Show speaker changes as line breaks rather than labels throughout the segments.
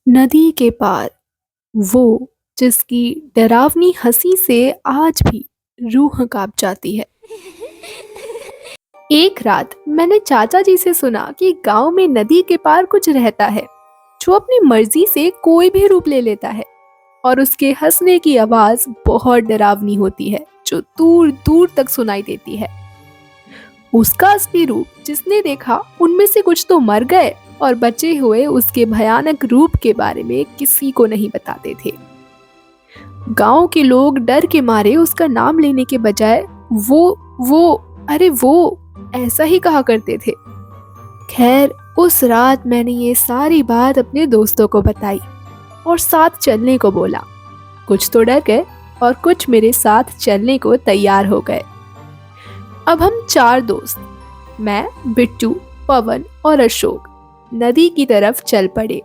नदी के पार वो जिसकी डरावनी हंसी से आज भी रूह कांप जाती है। एक रात मैंने चाचा जी से सुना कि गांव में नदी के पार कुछ रहता है जो अपनी मर्जी से कोई भी रूप ले लेता है और उसके हंसने की आवाज बहुत डरावनी होती है जो दूर दूर तक सुनाई देती है। उसका असली रूप जिसने देखा उनमें से कुछ तो मर गए और बचे हुए उसके भयानक रूप के बारे में किसी को नहीं बताते थे। गांव के लोग डर के मारे उसका नाम लेने के बजाय वो ऐसा ही कहा करते थे। खैर उस रात मैंने ये सारी बात अपने दोस्तों को बताई और साथ चलने को बोला। कुछ तो डर गए और कुछ मेरे साथ चलने को तैयार हो गए। अब हम 4 दोस्त, मैं, बिट्टू, पवन और अशोक, नदी की तरफ चल पड़े।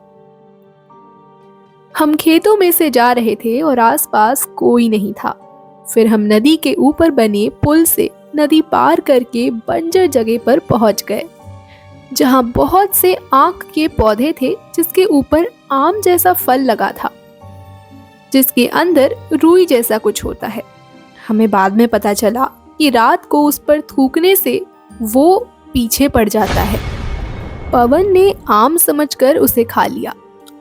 हम खेतों में से जा रहे थे और आसपास कोई नहीं था। फिर हम नदी के ऊपर बने पुल से नदी पार करके बंजर जगह पर पहुंच गए जहां बहुत से आक के पौधे थे जिसके ऊपर आम जैसा फल लगा था जिसके अंदर रुई जैसा कुछ होता है। हमें बाद में पता चला कि रात को उस पर थूकने से वो पीछे पड़ जाता है। पवन ने आम समझकर उसे खा लिया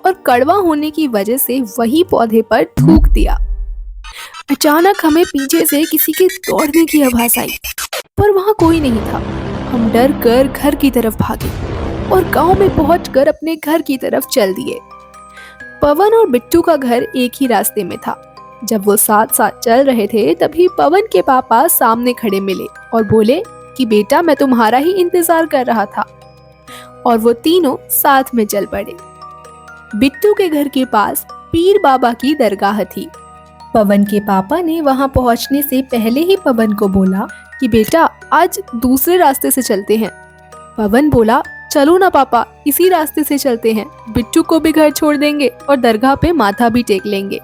और कड़वा होने की वजह से वही पौधे पर थूक दिया। अचानक हमें पीछे से किसी के दौड़ने की आवाज आई पर वहां कोई नहीं था। हम डर कर घर की तरफ भागे और गांव में पहुंचकर अपने घर की तरफ चल दिए। पवन और बिट्टू का घर एक ही रास्ते में था। जब वो साथ साथ चल रहे थे तभी पवन के पापा सामने खड़े मिले और बोले कि बेटा मैं तुम्हारा ही इंतजार कर रहा था, और वो तीनों साथ में चल पड़े। बिट्टू के घर के पास पीर बाबा की दरगाह थी। पवन के पापा ने वहां पहुंचने से पहले ही पवन को बोला कि बेटा आज दूसरे रास्ते से चलते हैं। पवन बोला चलो ना पापा, इसी रास्ते से चलते हैं, बिट्टू को भी घर छोड़ देंगे और दरगाह पे माथा भी टेक लेंगे।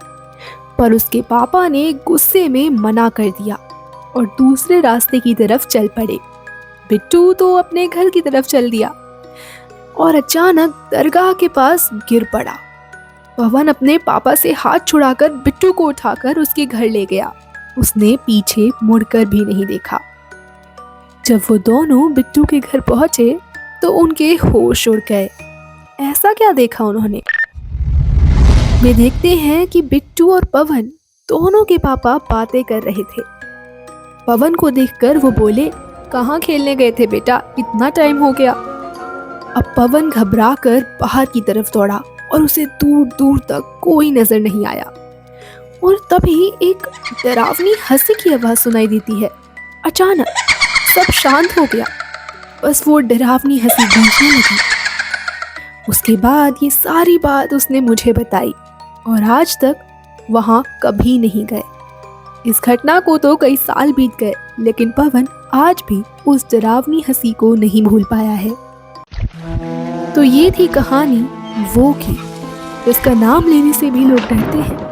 पर उसके पापा ने गुस्से में मना कर दिया और दूसरे रास्ते की तरफ चल पड़े। बिट्टू तो अपने घर की तरफ चल दिया और अचानक दरगाह के पास गिर पड़ा। पवन अपने पापा से हाथ छुड़ाकर बिट्टू को उठाकर उसके घर ले गया। उसने पीछे मुड़कर भी नहीं देखा। जब वो दोनों बिट्टू के घर पहुंचे तो उनके होश उड़ गए। ऐसा क्या देखा उन्होंने? वे देखते हैं कि बिट्टू और पवन दोनों के पापा बातें कर रहे थे। पवन को देखकर वो बोले कहाँ खेलने गए थे बेटा, इतना टाइम हो गया। अब पवन घबरा कर बाहर की तरफ दौड़ा और उसे दूर दूर तक कोई नजर नहीं आया। और तभी एक डरावनी हंसी की आवाज सुनाई देती है। अचानक सब शांत हो गया, बस वो डरावनी हंसी गूंजने लगी। उसके बाद ये सारी बात उसने मुझे बताई और आज तक वहां कभी नहीं गए। इस घटना को तो कई साल बीत गए, लेकिन पवन आज भी उस डरावनी हंसी को नहीं भूल पाया है। तो ये थी कहानी वो की जिसका नाम लेने से भी लोग डरते हैं।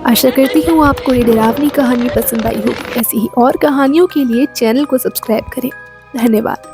आशा करती हूँ आपको ये डरावनी कहानी पसंद आई होगी। ऐसी ही और कहानियों के लिए चैनल को सब्सक्राइब करें। धन्यवाद।